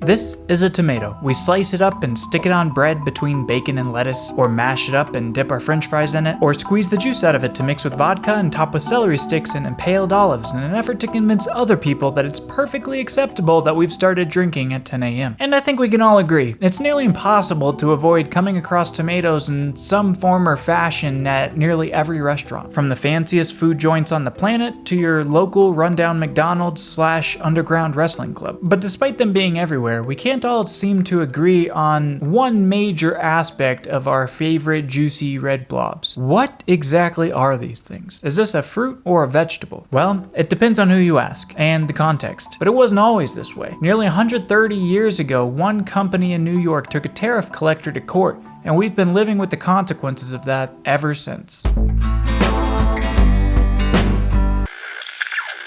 This is a tomato. We slice it up and stick it on bread between bacon and lettuce, or mash it up and dip our french fries in it, or squeeze the juice out of it to mix with vodka and top with celery sticks and impaled olives in an effort to convince other people that it's perfectly acceptable that we've started drinking at 10 a.m. And I think we can all agree, it's nearly impossible to avoid coming across tomatoes in some form or fashion at nearly every restaurant. From the fanciest food joints on the planet to your local rundown McDonald's/underground wrestling club. But despite them being everywhere, we can't all seem to agree on one major aspect of our favorite juicy red blobs. What exactly are these things? Is this a fruit or a vegetable? Well, it depends on who you ask and the context, but it wasn't always this way. Nearly 130 years ago, one company in New York took a tariff collector to court, and we've been living with the consequences of that ever since.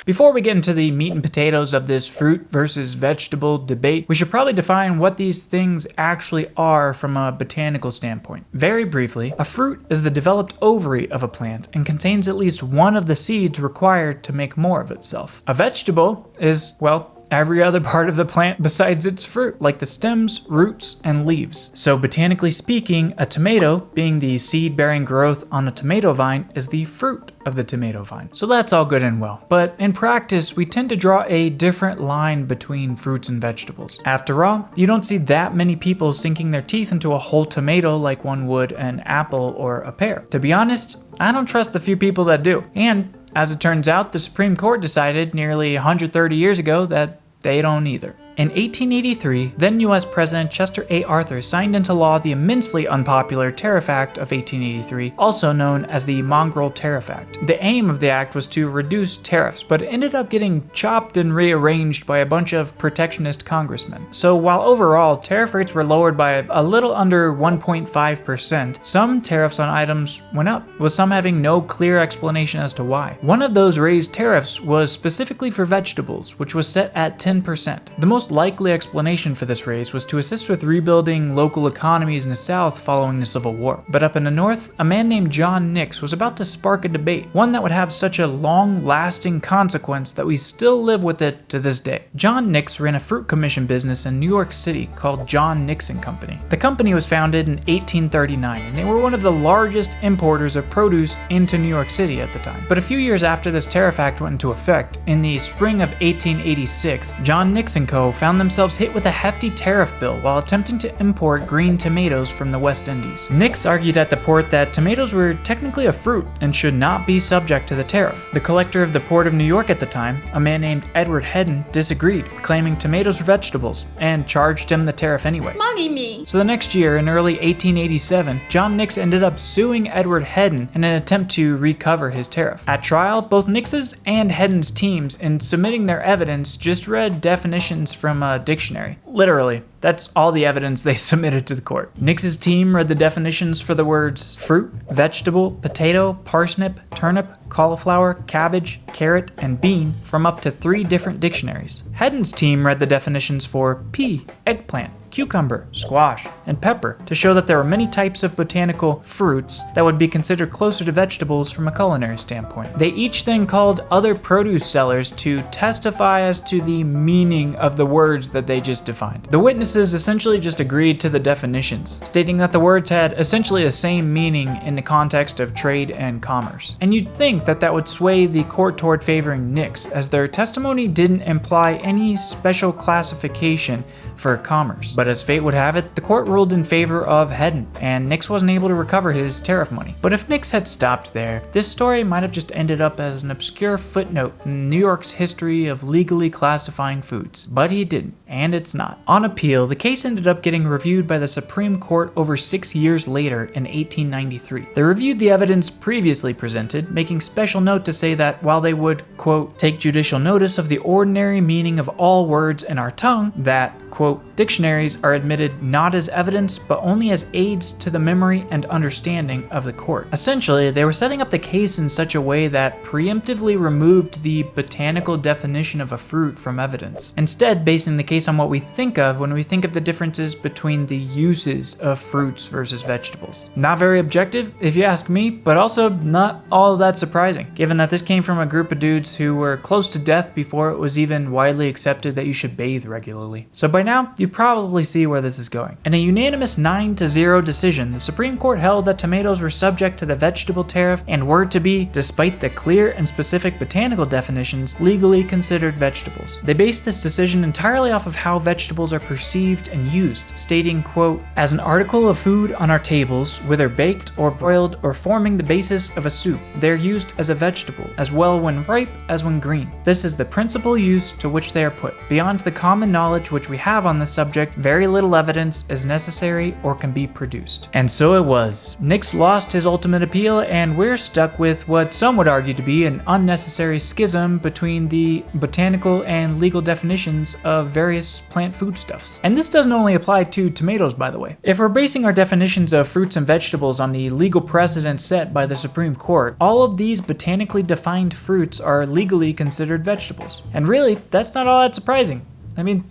Before we get into the meat and potatoes of this fruit versus vegetable debate, we should probably define what these things actually are from a botanical standpoint. Very briefly, a fruit is the developed ovary of a plant and contains at least one of the seeds required to make more of itself. A vegetable is, well, every other part of the plant besides its fruit, like the stems, roots, and leaves. So botanically speaking, a tomato, being the seed-bearing growth on a tomato vine, is the fruit of the tomato vine. So that's all good and well. But in practice, we tend to draw a different line between fruits and vegetables. After all, you don't see that many people sinking their teeth into a whole tomato like one would an apple or a pear. To be honest, I don't trust the few people that do. And as it turns out, the Supreme Court decided nearly 130 years ago that they don't either. In 1883, then U.S. President Chester A. Arthur signed into law the immensely unpopular Tariff Act of 1883, also known as the Mongrel Tariff Act. The aim of the act was to reduce tariffs, but it ended up getting chopped and rearranged by a bunch of protectionist congressmen. So while overall tariff rates were lowered by a little under 1.5%, some tariffs on items went up, with some having no clear explanation as to why. One of those raised tariffs was specifically for vegetables, which was set at 10%. The most likely explanation for this raise was to assist with rebuilding local economies in the South following the Civil War. But up in the North, a man named John Nix was about to spark a debate, one that would have such a long-lasting consequence that we still live with it to this day. John Nix ran a fruit commission business in New York City called John Nix and Company. The company was founded in 1839, and they were one of the largest importers of produce into New York City at the time. But a few years after this Tariff Act went into effect, in the spring of 1886, John Nix and Co. found themselves hit with a hefty tariff bill while attempting to import green tomatoes from the West Indies. Nix argued at the port that tomatoes were technically a fruit and should not be subject to the tariff. The collector of the Port of New York at the time, a man named Edward Hedden, disagreed, claiming tomatoes were vegetables, and charged him the tariff anyway. Money me! So the next year, in early 1887, John Nix ended up suing Edward Hedden in an attempt to recover his tariff. At trial, both Nix's and Hedden's teams, in submitting their evidence, just read definitions from a dictionary. Literally, that's all the evidence they submitted to the court. Nix's team read the definitions for the words fruit, vegetable, potato, parsnip, turnip, cauliflower, cabbage, carrot, and bean from up to 3 different dictionaries. Hedden's team read the definitions for pea, eggplant, cucumber, squash, and pepper to show that there are many types of botanical fruits that would be considered closer to vegetables from a culinary standpoint. They each then called other produce sellers to testify as to the meaning of the words that they just defined. The witnesses essentially just agreed to the definitions, stating that the words had essentially the same meaning in the context of trade and commerce. And you'd think that that would sway the court toward favoring Nix, as their testimony didn't imply any special classification for commerce. But as fate would have it, the court ruled in favor of Hedden, and Nix wasn't able to recover his tariff money. But if Nix had stopped there, this story might have just ended up as an obscure footnote in New York's history of legally classifying foods. But he didn't, and it's not. On appeal, the case ended up getting reviewed by the Supreme Court over 6 years later in 1893. They reviewed the evidence previously presented, making special note to say that while they would, quote, take judicial notice of the ordinary meaning of all words in our tongue, that, quote, dictionaries are admitted not as evidence, but only as aids to the memory and understanding of the court. Essentially, they were setting up the case in such a way that preemptively removed the botanical definition of a fruit from evidence, instead basing the case on what we think of when we think of the differences between the uses of fruits versus vegetables. Not very objective, if you ask me, but also not all that surprising, given that this came from a group of dudes who were close to death before it was even widely accepted that you should bathe regularly. So by by now, you probably see where this is going. In a unanimous 9-0 decision, the Supreme Court held that tomatoes were subject to the vegetable tariff and were to be, despite the clear and specific botanical definitions, legally considered vegetables. They based this decision entirely off of how vegetables are perceived and used, stating, quote, "As an article of food on our tables, whether baked or broiled or forming the basis of a soup, they are used as a vegetable, as well when ripe as when green. This is the principal use to which they are put. Beyond the common knowledge which we have on this subject, very little evidence is necessary or can be produced." And so it was. Nix lost his ultimate appeal, and we're stuck with what some would argue to be an unnecessary schism between the botanical and legal definitions of various plant foodstuffs. And this doesn't only apply to tomatoes, by the way. If we're basing our definitions of fruits and vegetables on the legal precedent set by the Supreme Court, all of these botanically defined fruits are legally considered vegetables. And really, that's not all that surprising. I mean,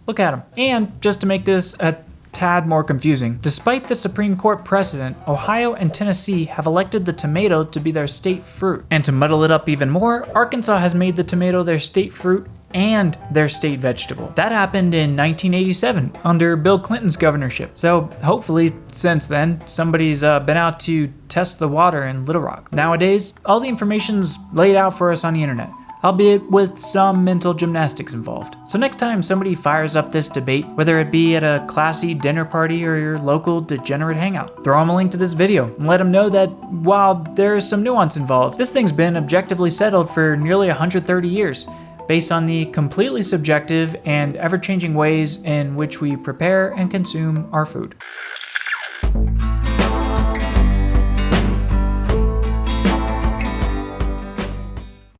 look at them. And just to make this a tad more confusing, despite the Supreme Court precedent, Ohio and Tennessee have elected the tomato to be their state fruit. And to muddle it up even more, Arkansas has made the tomato their state fruit and their state vegetable. That happened in 1987 under Bill Clinton's governorship. So hopefully since then, somebody's been out to test the water in Little Rock. Nowadays, all the information's laid out for us on the internet, albeit with some mental gymnastics involved. So next time somebody fires up this debate, whether it be at a classy dinner party or your local degenerate hangout, throw them a link to this video and let them know that while there's some nuance involved, this thing's been objectively settled for nearly 130 years, based on the completely subjective and ever-changing ways in which we prepare and consume our food.